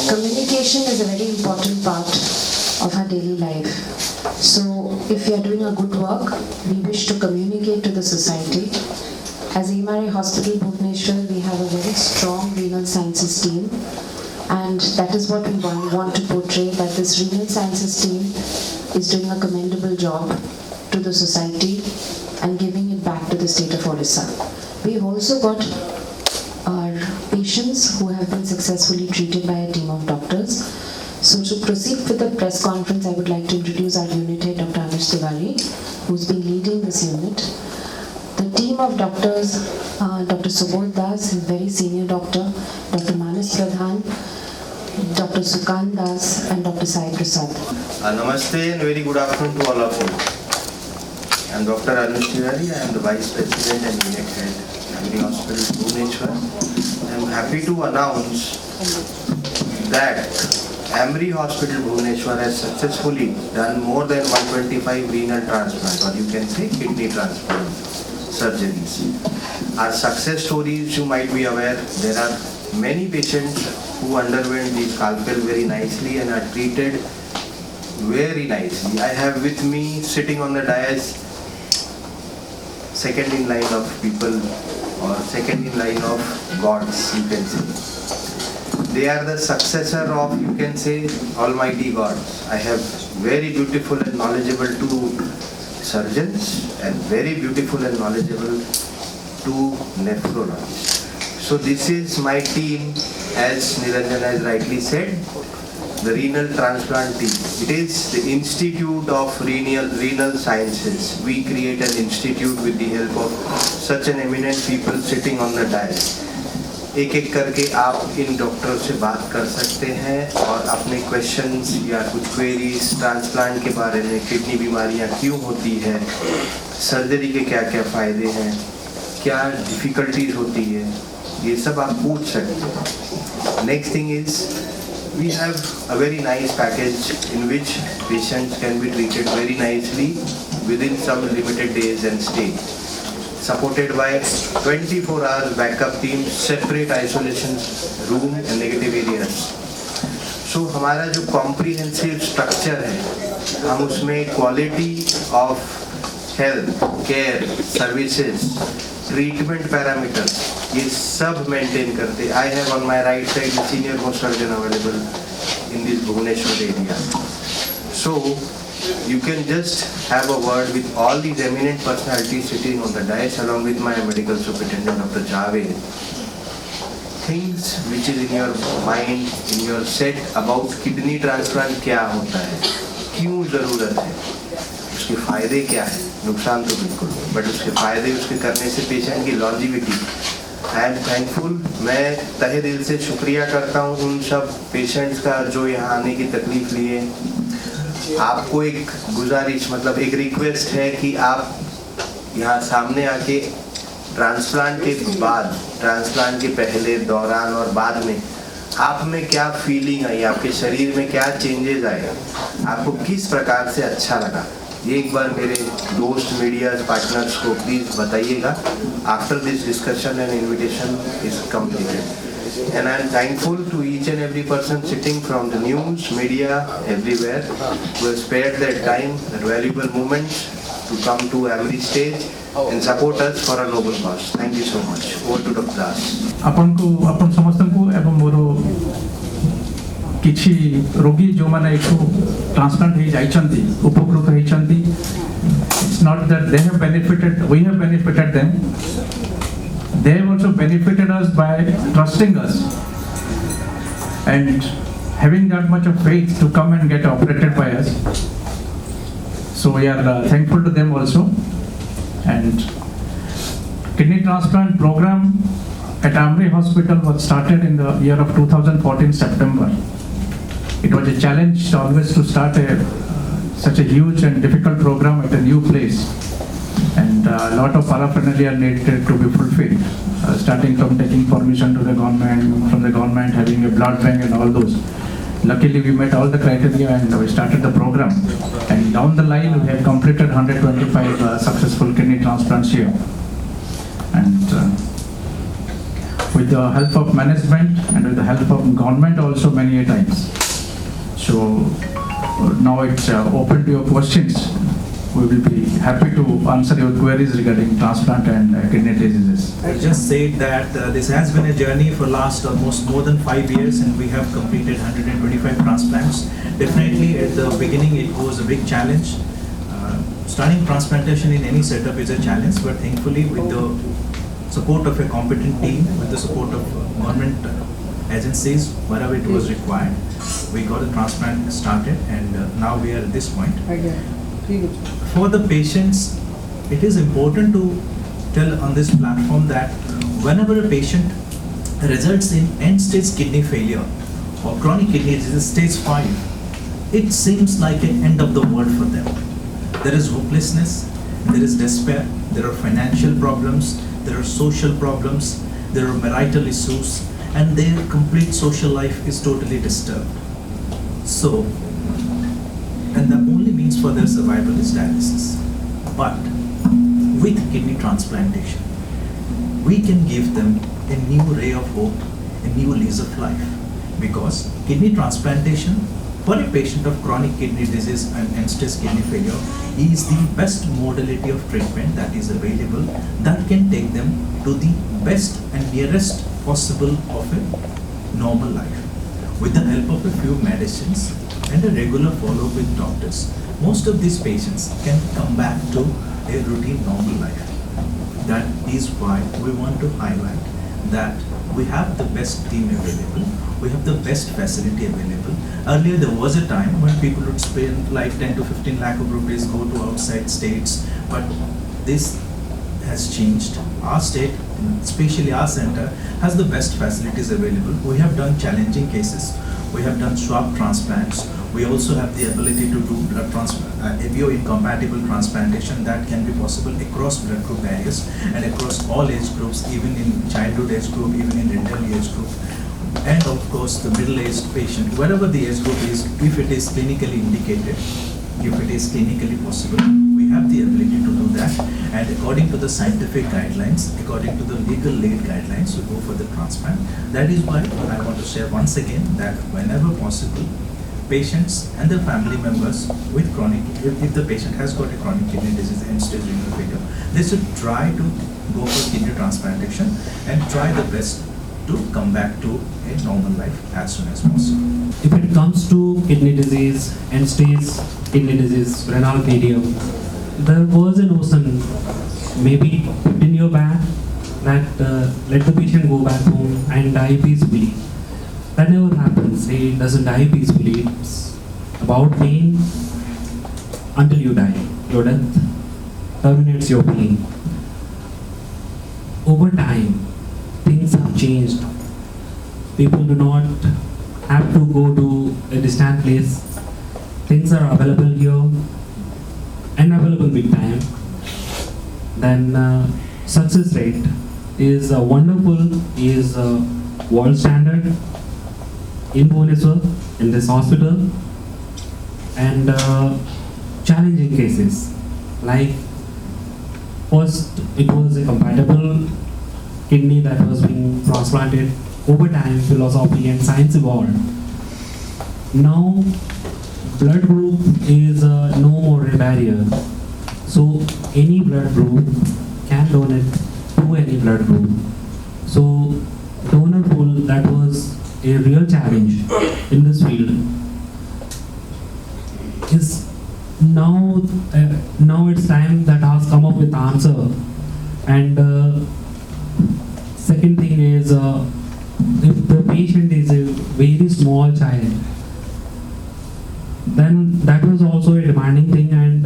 Communication is a very important part of our daily life. So if we are doing a good work, we wish to communicate to the society. As AMRI Hospital, Bhubaneswar, we have a very strong renal sciences team, and that is what we want to portray, that this renal sciences team is doing a commendable job to the society and giving it back to the state of Orissa. We've also got our patients who have been successfully treated by a team of doctors. So to proceed with the press conference, I would like to introduce our unit head, Dr. Anush Tiwari, who's been leading this unit. The team of doctors, Dr. Subodh Das, a very senior doctor, Dr. Manas Pradhan, Dr. Sukant Das, and Dr. Sai Prasad. Namaste and very good afternoon to all of you. I am Dr. Anush Tiwari. I am the Vice President and Unit Head, AMRI Hospitals, Bhubaneswar. I am happy to announce that AMRI Hospital, Bhubaneswar has successfully done more than 125 renal transplant, or you can say kidney transplant surgeries. Our success stories, you might be aware, there are many patients who underwent the scalpel very nicely and are treated very nicely. I have with me sitting on the dais second in line of people, or second in line of gods, you can say. They are the successor of, you can say, Almighty God. I have very beautiful and knowledgeable two surgeons and very beautiful and knowledgeable two nephrologists. So this is my team, as Niranjan has rightly said, the renal transplant team. It is the Institute of Renal Sciences. We create an institute with the help of such an eminent people sitting on the dais. एक एक करके आप इन डॉक्टरों से बात कर सकते हैं और अपने क्वेश्चंस या कुछ क्वेरीज ट्रांसप्लांट के बारे में, किडनी बीमारियां क्यों होती है, सर्जरी के क्या क्या फ़ायदे हैं, क्या डिफ़िकल्टीज होती है, ये सब आप पूछ सकते हैं. Next thing is we have a very nice package in which patients can be treated very nicely within some limited days and stay. Supported by 24 hours backup team, separate isolation room and negative areas. So हमारा जो comprehensive structure है, हम उसमें quality of health, care, services, treatment parameters, ये सब maintain करते. I have on my right side the senior most surgeon available in this Bhubaneswar area. So you can just have a word with all these eminent personalities sitting on the dais along with my medical superintendent Dr. Javed. Things which is in your mind, in your set about kidney transplant क्या होता है, क्यों ज़रूरत है, उसके फ़ायदे क्या है, नुकसान तो बिल्कुल, बट उसके फ़ायदे उसके करने से पेशेंट की लॉन्जिविटी. I am thankful. मैं तहे दिल से शुक्रिया करता हूँ उन सब पेशेंट्स का जो यहाँ आने की तकलीफ लिए. आपको एक गुजारिश, मतलब एक रिक्वेस्ट है कि आप यहाँ सामने आके ट्रांसप्लांट के बाद, ट्रांसप्लांट के पहले, दौरान और बाद में आप में क्या फीलिंग आई, आपके शरीर में क्या चेंजेस आए, आपको किस प्रकार से अच्छा लगा, ये एक बार मेरे दोस्त मीडिया पार्टनर्स को प्लीज़ बताइएगा. After this discussion and invitation is completed. And I am thankful to each and every person sitting from the news, media, everywhere, who have spared their time, their valuable moments to come to AMRI stage and support us for a noble cause. Thank you so much. Over to Dr. Das. अपन समस्तଙ୍କୁ ଏବଂ ମୋର କିଛି ରୋଗୀ ଯେଉଁମାନେ ଏଠୁ transplant ହେଇ ଯାଇଛନ୍ତି, ଉପକୃତ ହେଇଛନ୍ତି, it's not that they have benefited, we have benefited them. They have also benefited us by trusting us and having that much of faith to come and get operated by us. So we are thankful to them also. And kidney transplant program at AMRI Hospital was started in the year of 2014 September. It was a challenge always to start such a huge and difficult program at a new place. And a lot of paraphernalia needed to be fulfilled, starting from taking permission to the government, from the government having a blood bank and all those. Luckily we met all the criteria and we started the program, and down the line we have completed 125 successful kidney transplants here. And with the help of management and with the help of government also many a times. So now it's open to your questions. We will be happy to answer your queries regarding transplant and kidney diseases. I just said that this has been a journey for last almost more than 5 years, and we have completed 125 transplants. Definitely at the beginning it was a big challenge. Starting transplantation in any setup is a challenge, but thankfully with the support of a competent team, with the support of government agencies, wherever it was required, we got the transplant started, and now we are at this point. For the patients, it is important to tell on this platform that whenever a patient results in end-stage kidney failure or chronic kidney disease stage 5, it seems like an end of the world for them. There is hopelessness, there is despair, there are financial problems, there are social problems, there are marital issues, and their complete social life is totally disturbed. So, and the only means for their survival is dialysis. But with kidney transplantation, we can give them a new ray of hope, a new lease of life. Because kidney transplantation for a patient of chronic kidney disease and end-stage kidney failure is the best modality of treatment that is available, that can take them to the best and nearest possible of a normal life. With the help of a few medicines and a regular follow-up with doctors, most of these patients can come back to a routine normal life. That is why we want to highlight that we have the best team available, we have the best facility available. Earlier there was a time when people would spend like 10 to 15 lakh of rupees, go to outside states, but this has changed. Our state, especially our center, has the best facilities available. We have done challenging cases. We have done swab transplants. We also have the ability to do blood ABO incompatible transplantation that can be possible across blood group barriers and across all age groups, even in childhood age group, even in elderly age group. And of course the middle-aged patient, wherever the age group is, if it is clinically indicated, if it is clinically possible, we have the ability to do that. And according to the scientific guidelines, according to the legal aid guidelines, we go for the transplant. That is why I want to share once again that whenever possible, patients and their family members with chronic, if the patient has got a chronic kidney disease and stage renal failure, they should try to go for kidney transplantation and try the best to come back to a normal life as soon as possible. If it comes to kidney disease, end-stage kidney disease, renal failure, there was a notion maybe put in your bag that let the patient go back home and die peacefully. That never happens. He doesn't die peacefully. It's about pain until you die. Your death terminates your pain. Over time, things have changed. People do not have to go to a distant place. Things are available here and available big time. Then success rate is wonderful, is world standard in Bhubaneswar, in this hospital. And challenging cases like first it was a compatible kidney that was being transplanted. Over time, philosophy and science evolved. Now, blood group is no more a barrier. So, any blood group can donate to any blood group. So, donor pool, that was a real challenge in this field. Is now it's time that has come up with answer. And second thing is, if the patient is a very small child, then that was also a demanding thing, and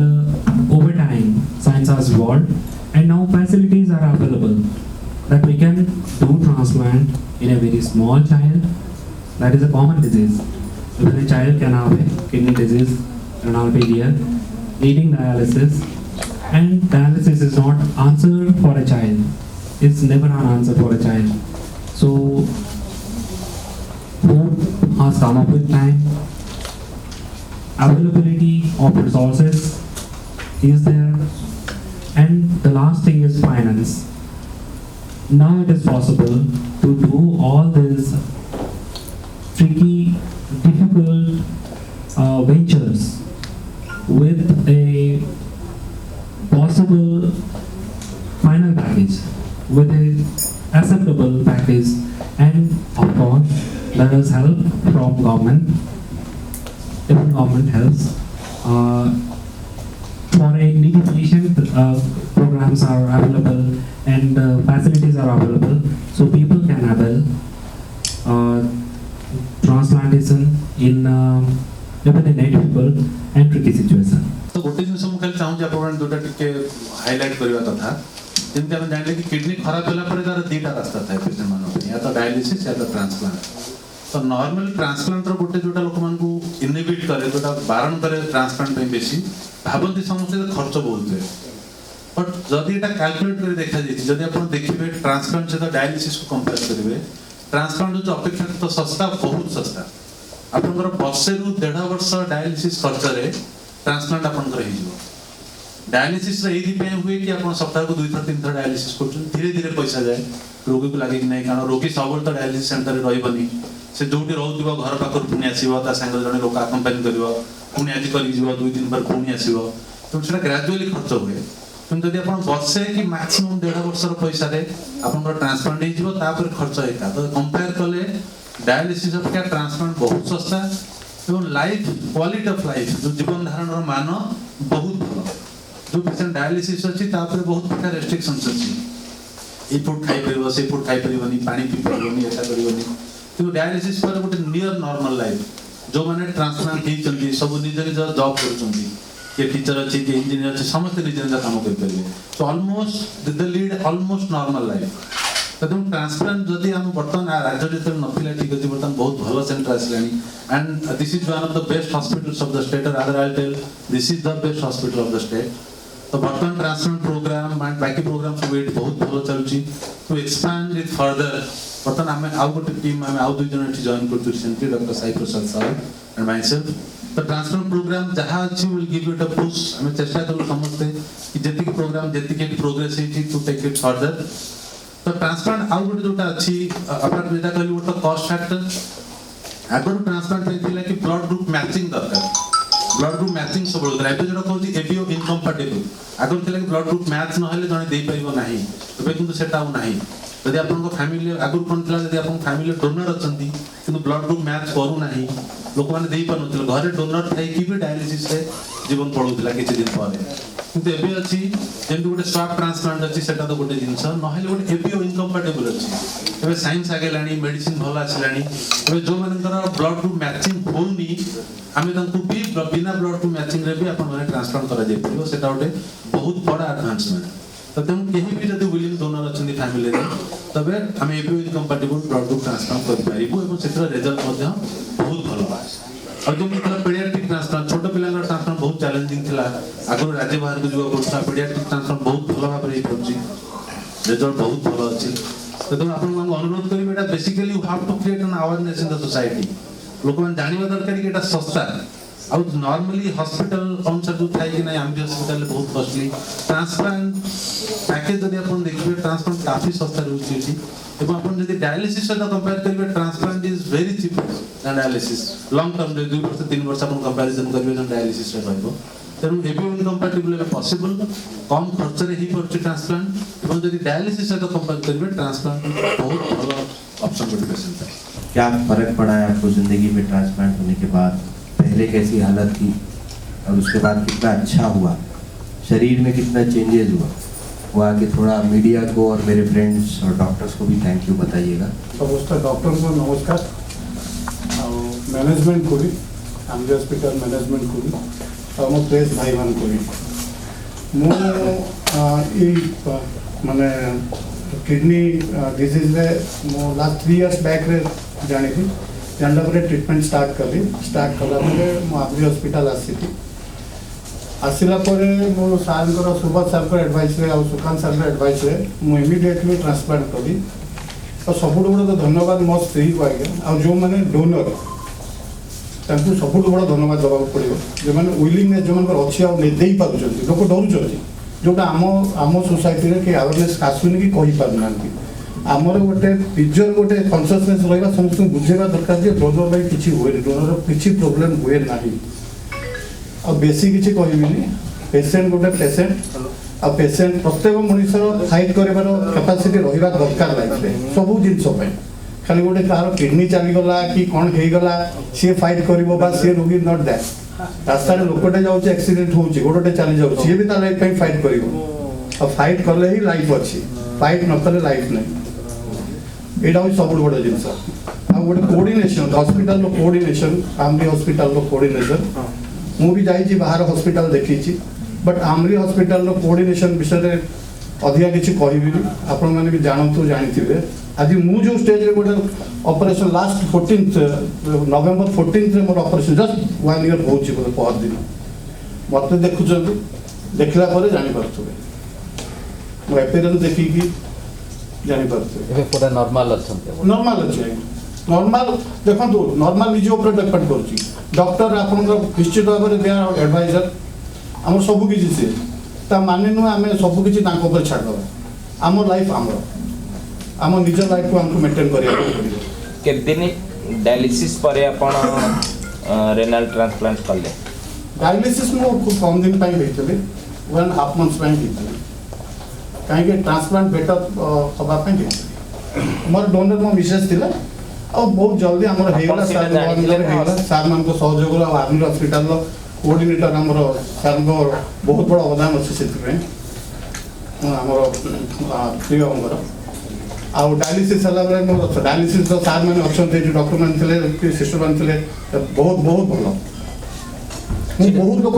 over time science has evolved and now facilities are available that we can do transplant in a very small child. That is a common disease. Even a child can have a kidney disease, renal failure, needing dialysis, and dialysis is not answer for a child. It's never an answer for a child. So, hope has come up with time. Availability of resources is there. And the last thing is finance. Now it is possible to do all these tricky, difficult ventures with a possible final package, with a acceptable package, and of course there is help from government. If government helps for a needy patient, programs are available and facilities are available, so people can avail transplantation in even in a difficult and tricky situation. तो गोटे जिन सब खाली चाहूँ आप जोटा टिके highlight करवा कथा जमी आम जान कि किडनी खराब होला तार दीटा रास्ता था पेसेंट मान या तो डायलिसिस या तो ट्रांसप्लांट तो नॉर्मल ट्रांसप्लांट गोटे जोटा लोक मान इनहिबिट करे जोटा बारण करे ट्रांसप्लांट पे बेसी भाबंती समस्या खर्च बहुत हुए बट जदि एटा कैलकुलेट कर देखा जाय जदि आपण देखिबे ट्रांसप्लांट सहित डायलिसिस को कंपेयर करिवे ट्रांसप्लांट जो अपेक्षाकृत सस्ता बहुत सस्ता आपनकर वर्षे रु 1.5 वर्ष डायलिसिस खर्च रे ट्रांसप्लांट आपनकर हे जिवो डायलिसिस रे एदी पे हुए कि आपण सप्ताह को 2 3 थर डायलिसिस करछन धीरे धीरे पैसा जाए रोगी को लागे कि नै कारण रोगी सबल तो डायलिसिस सेंटर रे रहबनी से जोटी रहउतिबो घर पाकर पुनी आसीबो ता संग जने लोक अकम्पानी करबो पुनी आदि करि जिवो 2 दिन पर पुनी आसीबो तो सेटा ग्रेजुअली खर्च हुए किंतु यदि आपण वर्षे कि मैक्सिमम 1.5 वर्ष रो पैसा रे आपनकर ट्रांसप्लांट हे जिवो ता पर खर्च एका तो कंपेयर करले डायलिसिस अपेक्षा ट्रांसप्लांट बहुत सस्ता एवं लाइफ क्वालिटी ऑफ लाइफ जो जीवन धारण मान बहुत भल जो पेशेंट डायलिसिस अच्छी बहुत प्रकार रेस्ट्रिक्शंस अच्छी ए फूड खाई परिबो से फूड खाई परिबोनी पानी पी परिबोनी ऐसा परिबोनी तो डायलिसिस पर गोटे नियर नॉर्मल लाइफ जो माने ट्रांसप्लांट ही चलती सब निज निज जॉब करचंती के टीचर अच्छी के इंजीनियर अच्छी समस्त निज निज काम कर परिबे so almost the lead almost normal life तो ट्रांसप्लांट जदि हम बर्तमान राज्य जो नथिला ठीक अछि बर्तमान बहुत भलो सेंटर आसलानी and this is one of the best hospitals of the state और other I tell this is the best hospital of the state तो बर्तमान ट्रांसप्लांट प्रोग्राम एंड बाकी प्रोग्राम सब वेट बहुत भलो चलछि टू एक्सपैंड इट फर्दर बर्तमान हमें आउ गोटे टीम हमें आउ 2 जन एठी जॉइन करछु रिसेंटली डॉक्टर साई प्रसाद साहब एंड माय सेल्फ तो ट्रांसप्लांट प्रोग्राम जहां अछि will give it a push हमें चेष्टा करू समझते कि जति के प्रोग्राम जति के प्रोग्रेस है टू टेक इट फर्दर तो ट्रांसप्लांट आउ गोटे जोटा अछि अपन जेटा कहली वो कॉस्ट फैक्टर अगर ट्रांसप्लांट पेथिला कि ब्लड ग्रुप मैचिंग दरकार ब्लड ग्रुप मैचिंग सब बोलत राइट जोटा कहउची एबीओ इनकम्पैटिबल अगर थिला कि ब्लड ग्रुप मैच न हले जने देई परिबो नाही तबे किंतु सेटा आउ नाही यदि आपन को फैमिली अगर कोन थिला यदि आपन फैमिली डोनर अछंती किंतु ब्लड ग्रुप मैच करू नाही लोक माने देई पानुथिल घरे डोनर थाई कि भी डायलिसिस रे जीवन पळुथिला किछि दिन पारे किंतु एबे अछि जेंतु गोटे स्वाप ट्रांसप्लांट अछि सेटा तो गोटे जिंस नहले गोटे एबीओ इनकम्पैटिबल अछि एबे साइंस आगे लानी मेडिसिन भल आसलानी एबे जो मानकर ब्लड ग्रुप मैचिंग होनी आमे तंकु भी बिना ब्लड ग्रुप मैचिंग रे भी अपन माने ट्रांसप्लांट करा जाय परबो सेटा गोटे बहुत बड़ा एडवांसमेंट तो तुम केही भी जदि विलिंग डोनर अछंदी फैमिली रे तबे हम ABO incompatible blood group transplant कर पारिबो एवं सेटर रिजल्ट मध्ये बहुत भलो बा और जो मित्र पीडियाट्रिक ट्रांसप्लांट छोट पिलांग ट्रांसप्लांट बहुत चैलेंजिंग थिला आगु राज्य बाहर को जीवा पड़ता पीडियाट्रिक ट्रांसप्लांट बहुत भलो भाबरे हे पड़ची रिजल्ट बहुत भलो अछि तो तुम आपन को अनुरोध करी बेटा basically you have to create an awareness in the society लोक मन जानिबा दरकार कि एटा सस्ता और नॉर्मली हॉस्पिटल अनुसार जो थाई कि नै आमरी हॉस्पिटल बहुत कॉस्टली ट्रांसप्लांट पैकेज जदि आपन देखबे ट्रांसप्लांट काफी सस्ता रहउची एठी एवं अपन जदि डायलिसिस से कंपेयर करिवे transplant is very cheap than dialysis long term रे 2 वर्ष 3 वर्ष अपन कंपैरिजन करिवे जन डायलिसिस रे रहबो तेनु एबीओ इनकम्पैटिबल बे पॉसिबल कम खर्च रे ही परछ ट्रांसप्लांट एवं जदि डायलिसिस से कंपेयर करिवे ट्रांसप्लांट बहुत भलो ऑप्शन फॉर पेशेंट है क्या फर्क पड़ा है आपको जिंदगी में ट्रांसप्लांट होने के बाद पहले कैसी हालत थी और उसके बाद कितना अच्छा हुआ शरीर में कितना चेंजेस हुआ वो आके थोड़ा मीडिया को और मेरे फ्रेंड्स और डॉक्टर्स को भी थैंक यू बताइएगा समस्त डॉक्टर को नमस्कार और मैनेजमेंट को भी आमरी हॉस्पिटल मैनेजमेंट को भी और मो प्रेस भाई मान को भी मो माने किडनी डिजीज रे मो लास्ट 3 इयर्स बैक रे जानी थी जानला पर ट्रीटमेंट स्टार्ट कला मो आमरी हॉस्पिटल आसिला पर मो सार सुभाष सार एडवाइस रे और सुकांत सार एडवाइस रे मो इमिडिएटली ट्रांसप्लांट करी और सबुठ बड़ा तो धन्यवाद मो स्त्री को आज्ञा और जो मैंने डोनर तांकु सबुठ बड़ा धन्यवाद देवा पड़ो जो मैंने विलिंगनेस जो मन अच्छी आदे पार्टी लोक डरुँच जोटा आम सोसाइटी रे कि अवेयरनेस आसुनि कि कही पारना आमर गोटे विजुअल गोटे कनसियसनेस रहा समस्त बुझेगा दरकार जे डोनर भाई किसी हुए डोनर किसी प्रोब्लेम हुए ना आ बेसी किसी कहबिनी पेसेंट गोटे पेसेंट आ पेसेंट प्रत्येक मनुष्य फाइट कर कैपेसिटी रहा दरकार लाइफ में सब जिन खाली गोटे कहार किडनी चलीगला कि कौन होगला सी फाइट कर सी रोगी नट दैट रास्ता लोकटे जाऊँ एक्सीडेंट हो गोटे चली जाऊँ सी भी लाइफ में फाइट कर फाइट कले ही लाइफ अच्छी फाइट न कले लाइफ नहीं यहाँ हूँ सब बड़ जिन गोटे coordination hospital coordination Amri hospital coordination मुझे जाइए बाहर हॉस्पिटल देखी बट आमरी हॉस्पिटल कोऑर्डिनेशन विषय अधिका किसी कहबी आपण मैंने भी जानतु जानी आज मुझे स्टेज रे गोटे ऑपरेशन लास्ट 14th नवेम्बर 14th मोर ऑपरेशन जस्ट 1 ईयर हो पर दिन मत देखुं देखला जापर मो एपियरेंस देखिकी जापर पूरा नॉर्मल नॉर्मल अच्छे नॉर्मल देखो नॉर्मल निज ऊपर डिपेंड कर डॉक्टर आप निश्चित भाव में दे आर एडवाइजर आम सब किसी सी माने नुह आम सब किसी छाड़ आम लाइफ आम निज लाइफ को हमको मेंटेन करने डायलिसिस पर आपण रेनाल ट्रांसप्लांट कले डायलिसिस मु खूब कम दिन पाई होइतले 1.5 मंथ्स पाई होइतले कहीं ट्रांसप्लांट बेटर हवा पाई होइतले मोर डोनर मो विशेष थिला और बहुत जल्दी हमर हेगला सार मान को सहयोग आर्मी हॉस्पिटल कोऑर्डिनेटर हमर सार को बहुत बड़ा अवदान अच्छे से हमर प्रिय हमर आ डायलिसिस हला बेले मोर डायलिसिस तो सार मैंने अच्छा डॉक्टर मान थे सिस्टर मान थे बहुत बहुत भल बहुत लोग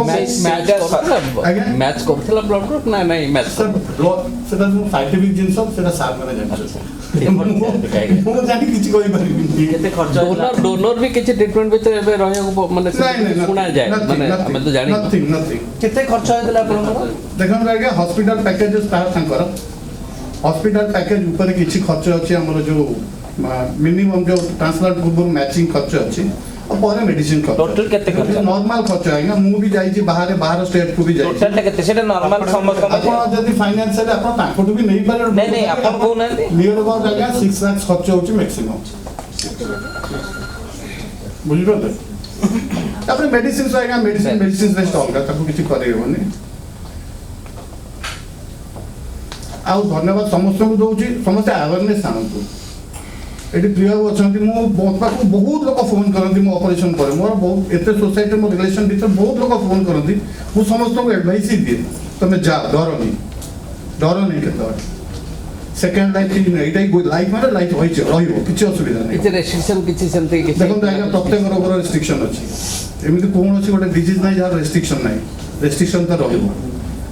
मैच करथला ब्लड ग्रुप ना नहीं मैच सर ब्लड सेटा साइंटिफिक जिंस सेटा सार मैंने जानि मो जानि किछि कहि परिबिनी केते खर्च डोनर भी किछि ट्रीटमेंट भीतर एबे रहय माने सुना जाय माने हम तो जानि नथिंग केते खर्च होइतला आपन देखन आगे हॉस्पिटल पैकेजेस तार संकर हॉस्पिटल पैकेज ऊपर किसी खर्च अच्छे आम जो मिनिमम जो ट्रांसप्लांट पूर्व मैचिंग खर्च अच्छी और पर मेडिसिन खर्च टोटल केते खर्च नॉर्मल खर्च आएगा मु भी जाई बाहर स्टेट को भी जाई टोटल केते सेटा नॉर्मल समस्त आपण जदी फाइनेंशियल आपण ताकटू भी नहीं पारे नहीं आपण को नहीं नियर अबाउट आगे 6 लाख खर्च होची मैक्सिमम बुझी पड़े तापर मेडिसिन आएगा मेडिसिन बेस्ट होगा ताको किछि करे होनी आ धन्यवाद समस्त को दूसरी समस्त अवेयरनेस आणतु ये प्रिय अच्छा बहुत लोग फोन करती मो ऑपरेशन पर मोर बहुत एत सोसाइटी मो रिलेशन भीतर बहुत लोग फोन करती मु समस्त को एडवाइस ही दिए तुम जा डर नहीं के सेकेंड लाइफ ये लाइफ माने लाइफ होई रहिबो किछि असुविधा नहीं किछि रेस्ट्रिक्शन किछि सेंते किछि देखो आगे प्रत्येक रोगर रेस्ट्रिक्शन अछि एमिति कोन अछि गोटे डिजीज नहीं जार रेस्ट्रिक्शन नहीं रेस्ट्रिक्शन तो रहिबो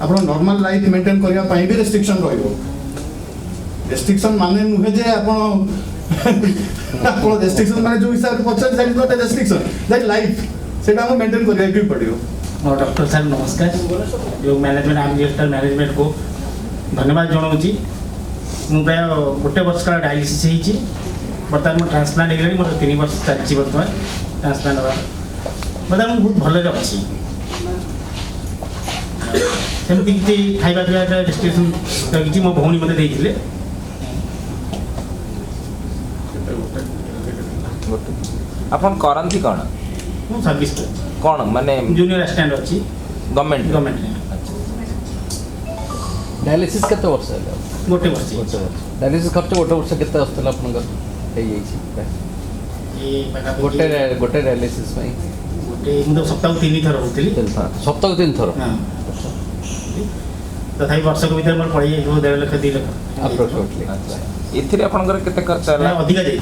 आपण नॉर्मल लाइफ मेंटेन करिया पई भी रेस्ट्रिक्शन रहिबो रेस्ट्रिक्शन माने नुहे जे आपण आपण रेस्ट्रिक्शन माने जो हिसाब से पचास that is not a restriction that life सेटा हम मेंटेन करिया भी पड़ियो और डॉक्टर साहब नमस्कार जो मैनेजमेंट आमरी हॉस्पिटल मैनेजमेंट को धन्यवाद जनाऊँगी मु प्राय गोटे वर्ष काल डायलिसिस होइछि बर्तमान मो ट्रांसप्लांट हो मोर 3 वर्ष चलछि बर्तमान ट्रांसप्लांट हवा बर्तमान बहुत भल अच्छी सेमती किसी खाଇବା पिଇବା रेस्ट्रिक्शन रखी मो भौणी मते देइथिले अपन करंती कोन मो सर्विस कोन माने जूनियर असिस्टेंट अछि गवर्नमेंट डायलिसिस केते वर्ष है गोटे वर्ष डायलिसिस खर्च गोटे वर्ष केते आस्तला अपन हे जाई ए पका गोटे डायलिसिस पई गोटे मतलब सप्ताह 3 थर होतली सप्ताह 3 थर हां तथापि वर्ष को भीतर मोर पड़ी 1.5 लाख 2 लाख अप्रोक्सीमेटली एथिरे आपनकर केते खर्च है अधिका जाई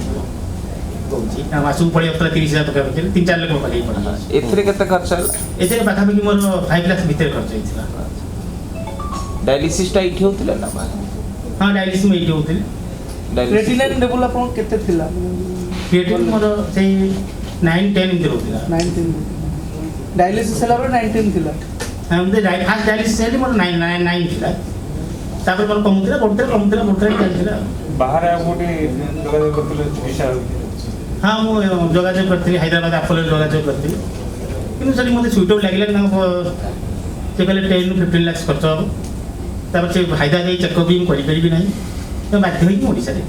कहूँ ना मासू पड़ी 30,000 टका 3-4 लाख पाखे पड़ी एथिरे केते खर्च है एथिरे पाखापाखि मोर 5 लाख भीतर खर्च होइथिला डायलिसिस टा इठी होतिला ना हां डायलिसिस में इठी होतिला क्रिएटिनिन लेवल आपन केते थिला क्रिएटिनिन मोर से 9-10 इंच होतिला 19 डायलिसिस हला 19 थिला हां हमदे फास्ट डायलिसिस हेली मोर 9 थिला तापर मोर कमुतिला चलथिला बाहर आ गोटे जोगाजोग करथिले चिकित्सा हाँ मु जोगाजोग करथिली हैदराबाद अपोलो जोगाजोग करथिली किंतु सरी मते सुइटेबल लागले ना से कहले 10-15 लाख खर्च हम तापर से फायदा दे चेकअप भी करि परिबी नहीं तो बाध्य होई ओडिसा रे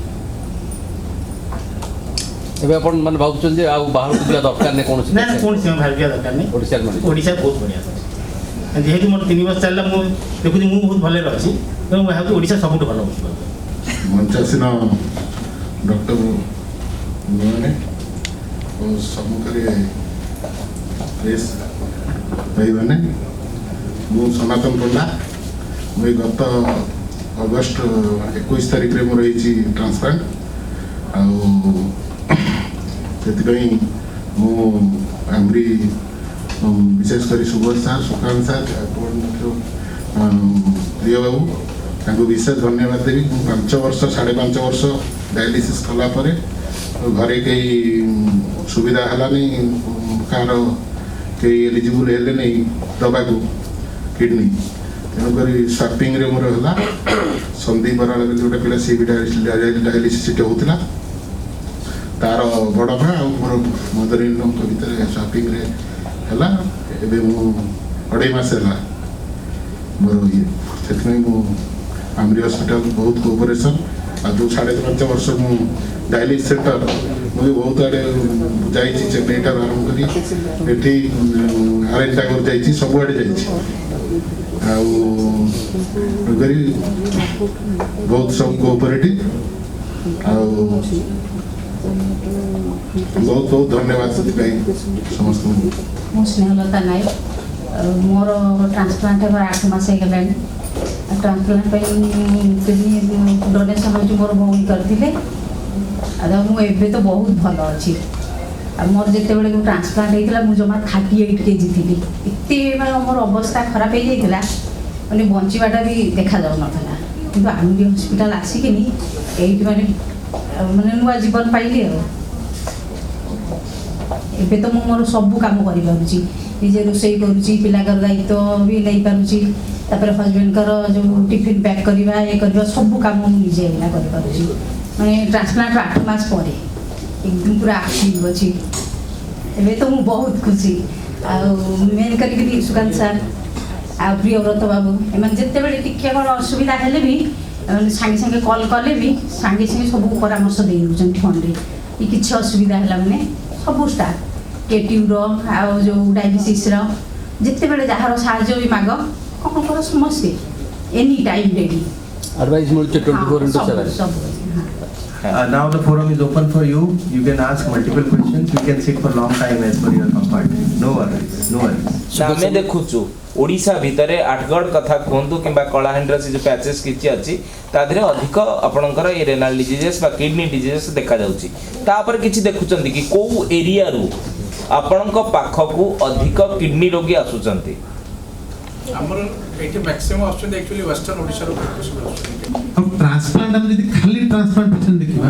ଏବେ ଆପଣ ମାନେ ଭାବୁଛନ୍ତି ଯେ ଆଉ ବାହାରକୁ ଯିବା ଦରକାର ନାହିଁ କୌଣସି ନା କୌଣସି ଭାବିବା ଦରକାର ନାହିଁ। ଓଡ଼ିଶାରେ ମିଳିବ। ଓଡ଼ିଶା ବହୁତ ବଢ଼ିଆ ଅଛି। ଯେହେତୁ ମୋର 3 ବର୍ଷ ଚାଲିଲା ମୁଁ ଦେଖୁଛି ମୁଁ ବହୁତ ଭଲରେ ଅଛି ତେଣୁ ମୁଁ ଭାବୁଛି ଓଡ଼ିଶା ସବୁଠୁ ଭଲ ହସ୍ପିଟାଲ। ମଞ୍ଚାସୀନ ଡକ୍ଟର ମାନେ ଓ ସମ୍ମୁଖରେ ପ୍ରେସ୍ ଭାଇମାନେ, ମୁଁ ସନାତନ ପଣ୍ଡା। ମୁଁ ଏଇ ଗତ ଅଗଷ୍ଟ 21 ତାରିଖରେ ମୋର ହେଇଛି ଟ୍ରାନ୍ସପ୍ଲାଣ୍ଟ। ଆଉ ସେଥିପାଇଁ ମୁଁ ଆମରି ବିଶେଷ କରି ସୁବୋଧ ସାର୍, ସୁକାନ୍ତ ସାର୍, ପ୍ରିୟ ବାବୁ ତାଙ୍କୁ ବିଶେଷ ଧନ୍ୟବାଦ ଦେବି। ମୁଁ 5 ବର୍ଷ 5.5 ବର୍ଷ ଡାୟାଲିସିସ୍ କଲା ପରେ ଘରେ କେହି ସୁବିଧା ହେଲାନି, କାହାର କେହି ଏଲିଜିବୁଲ୍ ହେଲେ ନାହିଁ ଦେବାକୁ କିଡ଼ନୀ। ତେଣୁକରି ସ୍ୱାପିଂରେ ମୋର ହେଲା। ସନ୍ଦୀପ ବରାଳ ବୋଲି ଗୋଟେ ପିଲା, ସିଏ ବି ଡାୟାଲିସିସ୍ ସେଠି ହେଉଥିଲା। ତାର ବଡ଼ ମା ଆଉ ମୋର ମଦର ଇନ୍ ଲଙ୍କ ଭିତରେ ସ୍ୱାପିଂରେ ହେଲା। ଏବେ ମୁଁ 2.5 ମାସ ହେଲା ମୋର ଇଏ। ସେଥିପାଇଁ ମୁଁ AMRI ହସ୍ପିଟାଲ ବହୁତ କୋଅପରେସନ୍। ଆଉ ଯେଉଁ 5.5 ବର୍ଷ ମୁଁ ଡାୟାଲିସିସ୍ ସେଣ୍ଟର ମୁଁ ବି ବହୁତ ଆଡ଼େ ଯାଇଛି, ଚେନ୍ନାଇଠାରୁ ଆରମ୍ଭ କରି ଏଠି ଆରେଞ୍ଜାଗର ଯାଇଛି, ସବୁଆଡ଼େ ଯାଇଛି। ଆଉ କରି ବହୁତ ସବୁ କୋଅପରେଟିଭ୍। ଆଉ ବହୁତ ବହୁତ ଧନ୍ୟବାଦ ସେଥିପାଇଁ ସମସ୍ତଙ୍କୁ। ମୁଁ ସ୍ନେହଲତା ନାୟକ। ମୋର ଟ୍ରାନ୍ସପ୍ଲାଣ୍ଟ ହେବାର 8 ମାସ ହେଇଗଲାଣି। ଟ୍ରାନ୍ସପ୍ଲାଣ୍ଟ ପାଇଁ କିଡ଼ନୀ ଡୋନେସନ୍ ହେଉଛି ମୋର ଭଉଣୀ କରିଥିଲେ। ଆଉ ମୁଁ ଏବେ ତ ବହୁତ ଭଲ ଅଛି। ଆଉ ମୋର ଯେତେବେଳେ ମୁଁ ଟ୍ରାନ୍ସପ୍ଲାଣ୍ଟ ହେଇଥିଲା ମୁଁ ଜମା 38 kg ଥିଲି। ଏତେ ମାନେ ମୋର ଅବସ୍ଥା ଖରାପ ହେଇଯାଇଥିଲା, ମାନେ ବଞ୍ଚିବାଟା ବି ଦେଖାଯାଉନଥିଲା। କିନ୍ତୁ AMRI ହସ୍ପିଟାଲ ଆସିକିନି ଏଇଠି ମାନେ ନୂଆ ଜୀବନ ପାଇଲି। ଆଉ ଏବେ ତ ମୁଁ ମୋର ସବୁ କାମ କରିପାରୁଛି, ନିଜେ ରୋଷେଇ କରୁଛି, ପିଲାଙ୍କର ଦାୟିତ୍ୱ ବି ନେଇପାରୁଛି। ତାପରେ ହଜବେଣ୍ଡଙ୍କର ଯେଉଁ ଟିଫିନ୍ ପ୍ୟାକ୍ କରିବା, ଇଏ କରିବା, ସବୁ କାମ ମୁଁ ନିଜେ ଏଇନା କରିପାରୁଛି। ମାନେ ଟ୍ରାନ୍ସପ୍ଲାଣ୍ଟ 8 ମାସ ପରେ ଏକଦମ ପୁରା ଆକ୍ଟିଭ୍ ଅଛି। ଏବେ ତ ମୁଁ ବହୁତ ଖୁସି। ଆଉ ମେନ୍ କରିକି ସୁକାନ୍ତ ସାର୍ ଆଉ ପ୍ରିୟବ୍ରତ ବାବୁ, ଏମାନେ ଯେତେବେଳେ ଟିକେ କ'ଣ ଅସୁବିଧା ହେଲେ ବି ସାଙ୍ଗେ ସାଙ୍ଗେ କଲ୍ କଲେ ବି ସାଙ୍ଗେ ସାଙ୍ଗେ ସବୁ ପରାମର୍ଶ ଦେଇ ଦେଉଛନ୍ତି ଫୋନ୍ରେ। କିଛି ଅସୁବିଧା ହେଲା ମାନେ ସବୁ ଷ୍ଟାଫ୍ କେଟିୟୁର ଆଉ ଯେଉଁ ଡାଇଲିସିସ୍ର ଯେତେବେଳେ ଯାହାର ସାହାଯ୍ୟ ବି ମାଗ କ'ଣ କର ସମସ୍ତେ ଏନି ଟାଇମ୍ ରେଡ଼ି। ଆଡଭାଇସ୍ ମିଳୁଛି 24/7। Now the forum is open for you. You can ask multiple questions. You can sit for long time as per your comfort. No worries, no worries. ଆମେ ଦେଖୁଛୁ ଓଡ଼ିଶା ଭିତରେ ଆଠଗଡ଼ କଥା କୁହନ୍ତୁ କିମ୍ବା କଳାହାଣ୍ଡିର ସେ ଯେଉଁ ପ୍ୟାଚେସ୍ କିଛି ଅଛି ତା ଦେହରେ ଅଧିକ ଆପଣଙ୍କର ଏ ରେନାଲ ଡିଜିଜେସ୍ ବା କିଡନୀ ଡିଜିଜେସ୍ ଦେଖାଯାଉଛି। ତାପରେ କିଛି ଦେଖୁଛନ୍ତି କି କୋଉ ଏରିଆରୁ ଆପଣଙ୍କ ପାଖକୁ ଅଧିକ କିଡନୀ ରୋଗୀ ଆସୁଛନ୍ତି? ଆମର ଏଠି ମ୍ୟାକ୍ସିମମ୍ ଆସୁଛନ୍ତି एक्चुअली वेस्टर्न ओडिशाରୁ ट्रांसप्लांट हम यदि खाली ट्रांसप्लांट पेशेंट देखिबा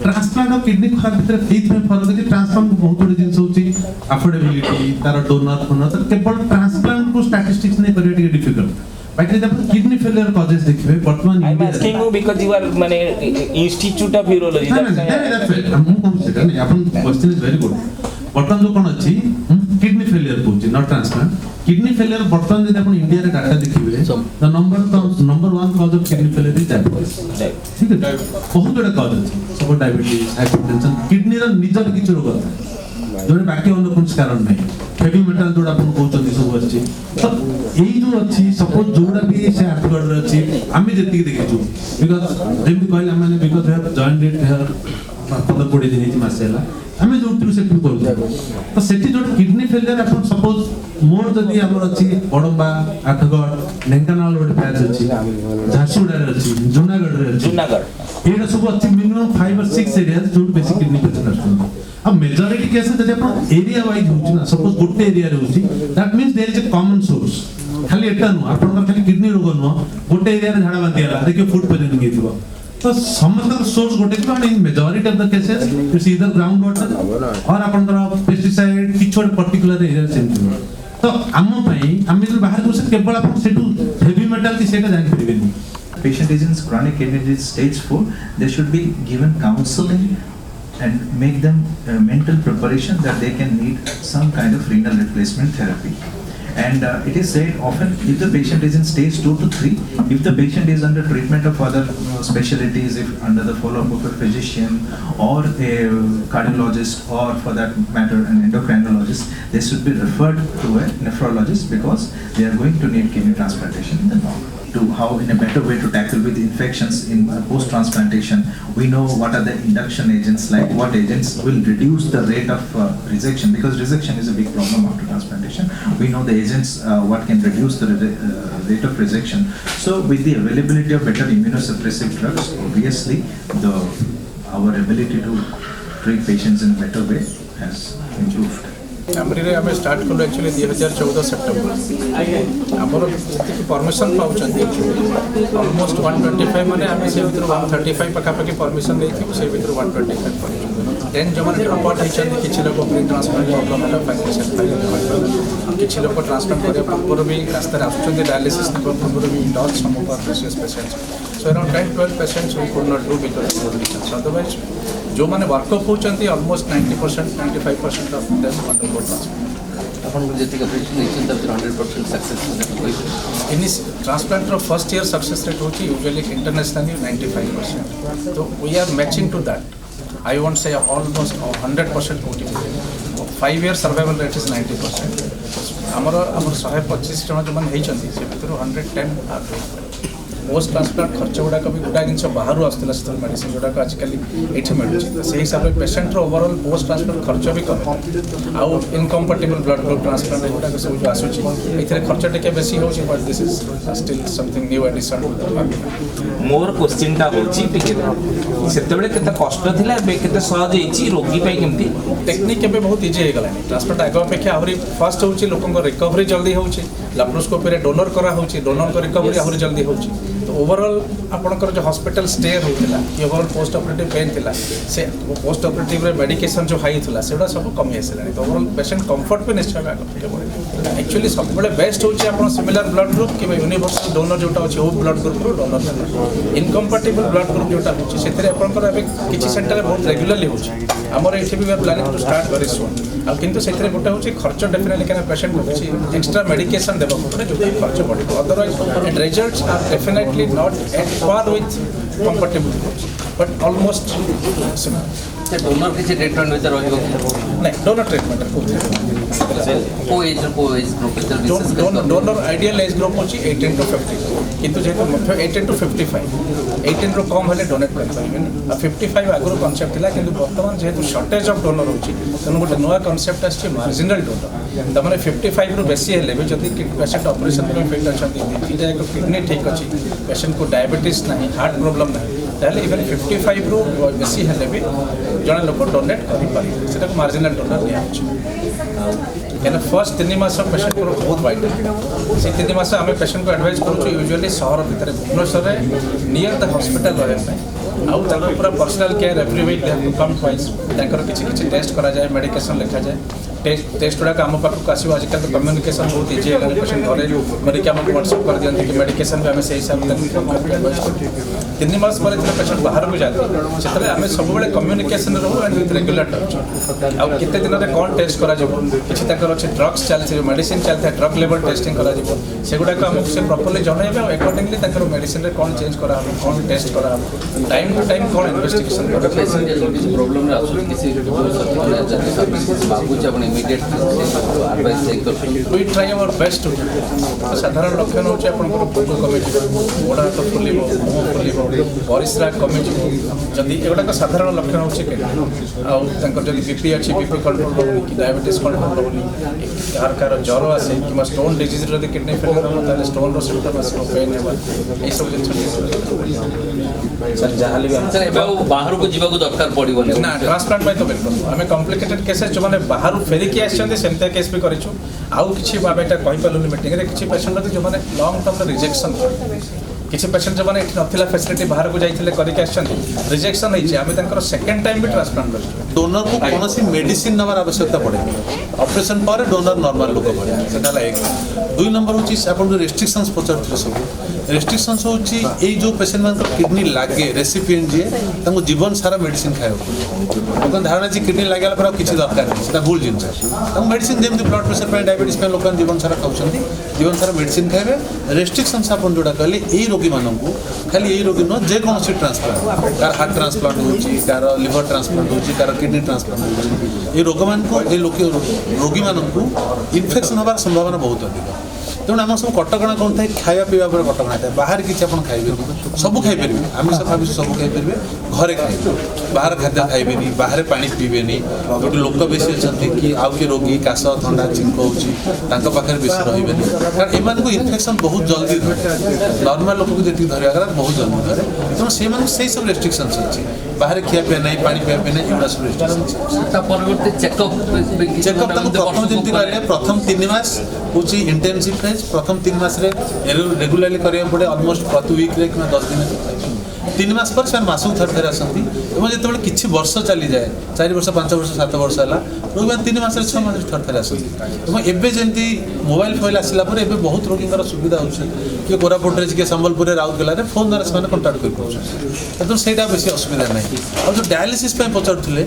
ट्रांसप्लांट और किडनी खराब भितर एइथमे फरक अछि। ट्रांसप्लांट बहुत बड़ी जिंस होछि अफोर्डेबिलिटी तार डोनर फोनर तो केवल ट्रांसप्लांट को स्टैटिस्टिक्स नै करिया टिके डिफिकल्ट। बाकी जब किडनी फेलियर कॉजेस देखिबे वर्तमान I am asking you because you are माने इंस्टीट्यूट ऑफ यूरोलॉजी हम कहू सेटा नै अपन क्वेश्चन इज वेरी गुड। वर्तमान जो कोन अछि किडनी फेलियर कोछि नॉट ट्रांसप्लांट। किडनी फेलियर वर्तमान यदि अपन इंडिया रे डाटा देखिबे the number 1 cause of kidney failure is diabetes. ठीक है, बहुत बड़ा कॉज अछि सब डायबिटीज, हाइपरटेंशन, किडनी रो निजर किछ रोग अछि जोने बाकी अन्य कोन कारण नै। हेवी मेटल जोडा अपन कहउछन्ती सब अछि तो एई जो अछि सपोज जोडा भी से आर्टिकल रे अछि आमी जेति देखिछु बिकॉज़ जेमि कहला माने because we have joined it here 15-20 दिन हिच मासेला आमे जोटु सेटु करू तो सेठी जो किडनी फेलियर अपन सपोज मोर जदी हमर अछि बडंबा आठगड ढेंकानाल रोड पैच अछि झारसुगुडा रे अछि जुनागढ़ रे अछि जुनागढ़ एटा सब अछि मिनिमम 5 or 6 एरियाज जो बेसिक किडनी पेशेंट अछि। अब मेजॉरिटी केस जदी अपन एरिया वाइज होछि ना सपोज गोटे एरिया रे होछि that means there is a common source. खाली एटा नु अपन खाली किडनी रोग नु गोटे एरिया रे झाडा बांधी आला देखियो फूड पॉइजनिंग हेतिबो तो समस्त सोर्स गोटे कि इन majority of the cases it's either ground water और अपन पेस्टिसाइड किछ पर्टिकुलर एरिया सेंटर। तो आम पई हम जो बाहर को से केवल अपन सेटू हेवी मेटल की सेटा जानि परिबेनी। Patient is in chronic kidney disease stage 4, they should be given counseling and make them mental preparation that they can need some kind of renal replacement therapy. And it is said often if the patient is in stage 2 to 3, if the patient is under treatment of other specialties, if under the follow-up of a physician or a cardiologist or for that matter an endocrinologist, they should be referred to a nephrologist because they are going to need kidney transplantation in the long run. To how in a better way to tackle with infections in post-transplantation. We know what are the induction agents, like what agents will reduce the rate of resection, because resection is a big problem after transplantation. We know the agents what can reduce the rate of resection. So with the availability of better immunosuppressive drugs, obviously our ability to treat patients in a better way has improved. AMRI रे आमे start कलो actually 2014 September आमर जी permission पाउछंती almost 125 माने आमे से भीतर 135 पाखापाखि permission नहीं से भीतर 125 पाउछंती देन जो माने ड्रॉप आउट होइछंती किछि लोक प्री ट्रांसप्लांट प्रॉब्लम है फाइनेंशियल फाइल किछि लोक ट्रांसप्लांट करे पूर्व भी रास्ता आछुंती डायलिसिस ने पूर्व भी loss some of precious patients so around 10-12 patients we could not do because of restrictions otherwise जो माने वर्कअप होचंती almost 90% 95% of them undergo transplant अपन जेतिक ऑपरेशन नेचर तब 100% सक्सेसफुल इन ट्रांसप्लांट रो फर्स्ट ईयर सक्सेस रेट होची usually internationally 95%. तो we are matching to that. I won't say almost 100% होती 5 year सर्वाइवल रेट इज 90%. हमर 125 जन जो माने हेचंती से भीतर 110 आर पोस्ट ट्रांसप्लांट खर्च गुड़ाक भी गोटा जिन बाहर आसाला से मेडिसिन गुड़ाक आजिकल ये मिलूँ तो से हिसाब से पेसेंटर ओवरऑल पोस्ट ट्रांसप्लांट खर्च भी कम आउ इनकम्पाटेबल ब्लड ग्रुप ट्रांसप्लांट गुड़ाक सब जो आसूँ ये खर्च टे बेसी हो but this is still something new addition. More question टा होची सेतेबेले केते कष्ट थिला बे केते सहज हेची रोगी पई केमती टेक्निक एबे बहुत इजी हे गलानी. ट्रांसप्लांट आगे अपेक्षा आहुरी फास्ट होची लोकन रिकवरी जल्दी होची लैप्रोस्कोपी रे डोनर करा होची डोनर को रिकवरी आहुरी जल्दी होची. तो ओवरऑल आपनकर जो हॉस्पिटल स्टे होतिला कि ओवरऑल पोस्ट ऑपरेटिव पेन थिला से पोस्ट ऑपरेटिव रे मेडिकेशन जो हाई थिला सेडा सब कमी आसलानी. तो ओवरऑल पेशेंट कंफर्ट पे निश्चय आगे एक्चुअली सब बड़े बेस्ट होची आपन सिमिलर ब्लड ग्रुप कि यूनिवर्सल डोनर जोटा अछि ओ ब्लड ग्रुप रो डोनर इनकम्पाटेबल ब्लड ग्रुप जोटा होची सेतरे आपनकर अबे किछि सेंटर बहुत रेगुलरली होची हमर एठी भी we are planning to start very soon. आ किंतु सेतरे गोटा होची खर्च डेफिनेटली कैन पेशेंट को किछि एक्स्ट्रा मेडिकेशन देबा पड़े जो खर्च बढ़ी otherwise results are definitely not at par with compatible groups, but almost similar. Donor किसी ट्रीटमेंट में रहिबो नहीं डोनर ट्रीटमेंट को age group donor ideal age group होची 18 to 50 किंतु जेतो 18 to 55 18 रो कम हले डोनेट कर पाइबेन 55 आगरो कांसेप्ट थिला किंतु वर्तमान जेतो शॉर्टेज ऑफ डोनर होची तनो गोटे नया कांसेप्ट आछि मार्जिनल डोनर त माने 55 रो बेसी हेले भी जदी पेशेंट ऑपरेशन में फेल अछंती इटा एक किडनी ठीक अछि पेशेंट को डायबिटीज नहीं हार्ट प्रॉब्लम नहीं ताले इवन 55 रो बेसी हेले भी जने लोक डोनेट करि पारि सेटा को मार्जिनल डोनर दिया अछि एना फर्स्ट 3 मास पेशेंट को बहुत वाइड से 3 मास हमें पेशेंट को एडवाइस करू यूजुअली शहर भीतर भुवनेश्वर रे नियर द हॉस्पिटल रहे आउ ताको पूरा personal care every week they have to come twice ताकर किछि टेस्ट करा जाए मेडिकेशन लिखा जाए टेस्ट गुड़ा आम पाखक आसो आजिकल तो कम्युनिकेशन बहुत इजी है पेशेंट घरे मेडिक आमको व्हाट्सअप कर दिखाते कि मेडिकेशन भी आम से हिसाब से 3 मास पर पेशेंट बाहर को जाते से आम सब कम्युनिकेशन रहू एंड विथ रेगुलर टच आउ केते दिन में कौन टेस्ट करा जाबो किछि तकर अछि ड्रग्स चलछि मेडिसिन चलता है ड्रग लेवल टेस्टिंग करा जाबो सेगुड़ा आमको से प्रॉपर्ली जणाइबे और अकॉर्डिंगली तकर मेडिसिन रे कौन चेंज करा हम कौन टेस्ट करा हम टाइम टू टाइम कौन इन्वेस्टिगेशन करा पेशेंट प्रॉब्लम रे आसु किसी सर्विसेज बाबू जब इमीडिएट एडवाइस चेक कर we try our best to साधारण लक्षण होचे आपनकर फोटो कमिटी गोड़ा तो फुलिबो मुंह फुलिबो परिस्रा कमिटी जदी एगुडा का साधारण लक्षण होचे के आ तंकर जदी बीपी अछि बीपी कंट्रोल होनी कि डायबिटीज कंट्रोल होनी कार कार ज्वर आसे कि स्टोन डिजीज जदी किडनी फेलियर हो ताले स्टोन रो सिम्पटम आसे पेन हेबा ए सब सर जहाली भी सर एबा बाहर को जीवा को दरकार पड़िबो ना ट्रांसप्लांट में तो बिल्कुल हमें कॉम्प्लिकेटेड केसेस जो माने बाहर फेरी के आछन सेमते केस भी करिछु आउ किछि बाबे एटा कहि पालुनी मीटिंग रे किछि पेशेंट रे जो माने लॉन्ग टर्म रिजेक्शन किसी पेशेंट जो माने नथिला फैसिलिटी बाहर को जाइथिले करि के आछन रिजेक्शन होइछि आमे तंकर सेकंड टाइम भी ट्रांसप्लांट करिछु डोनर को कोनोसी मेडिसिन नवर आवश्यकता पड़े ऑपरेशन पर डोनर नॉर्मल लोग पड़े सेटा लाइक दुई नंबर हूँ आप जो रेस्ट्रिक्शंस पचार सब रेस्ट्रिक्शंस हूँ यही जो पेसेंट मान किडनी लगे रेसिपिएंट जी जीवन सारा मेडिसिन खाया लोक धारणा किडनी लगे पर किसी दरकार नहीं भूल जिनस मेडिसिन जमी ब्लड प्रेसर डायबिटीज लोक जीवन सारा खाऊँ जीवन सारा मेडिसिन खाइबे रेस्ट्रिक्शंस आप जोड़ा कहले यही रोगी मानू खाली यही रोगी नुह जेकोसी ट्रांसप्लांट कार हार्ट ट्रांसप्लांट हो लिवर ट्रांसप्लांट हो किडनी ट्रांसप्लांट हो रोग मान रोगी मानू इन्फेक्शन होबार संभावना बहुत अधिक तेणु आम सब कटका कौन था खाया पीवा पर कटका था बाहर किसी आप खाइबे सब खाईपर आमिष फामिष सब खाईपर घरे खाइबे बाहर खाद्य खाइबे बाहर पानी पीबे गोटे लोक बेसी अच्छा कि आउ किए रोगी काश थंडा चिंक होपाखे बेसी रही कारण एम इन्फेक्शन बहुत जल्दी धरे नॉर्मल लोक को जी धरवा बहुत जल्दी धरे तेणु से सब रेस्ट्रिक्शंस अच्छी बाहर खिया पिया नहीं पानी पिया पिया नहीं एगुड़ा सब रेस्ट्रिक्शंस चेकअप प्रथम जमी कहले प्रथम 3 मास हूँ इंटेनसिव फेज प्रथम 3 मास रेगुलाली करा पड़े अलमोस्ट प्रति वीक्रे कि 10 दिन 3 मास पर से मासक थर आसती जो किसी वर्ष चली जाए 4 वर्ष 5 वर्ष 7 वर्ष है रोगी 3 मास 6 मास थर आसती एवं जमी मोबाइल फोन आसला बहुत रोगी सुविधा हो कोरापुट किए संबलपुर राउरकेला फोन द्वारा से कंटाक्ट कर से बेस असुविधा ना और जो डायलिसिस पचारुले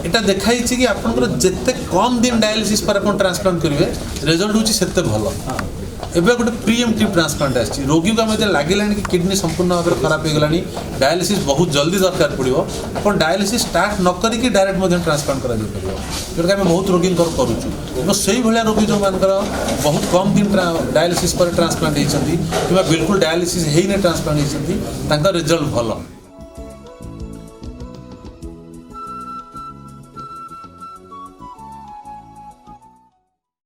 यहाँ देखाई कि आपंकर जिते कम दिन डायलिसिस पर आप ट्रांसप्लांट करेंगे रिजल्ट हूँ से भल एवं गोटे प्रीएम्प्टिव ट्रांसप्लांट आसी रोगी को लगे कि किडनी संपूर्ण भाव में खराब हो गला डायलिसिस बहुत जल्दी दरकार पड़ो आप डायलिसिस स्टार्ट न करके डायरेक्ट ट्रांसप्लांट कर जोटा आम बहुत रोगी करुँ से भाया रोगी जो मानकर बहुत कम दिन डायलिसिस पर ट्रांसप्लांट होती बिल्कुल डायलिसिस होने ट्रांसप्लांट होती रिजल्ट भल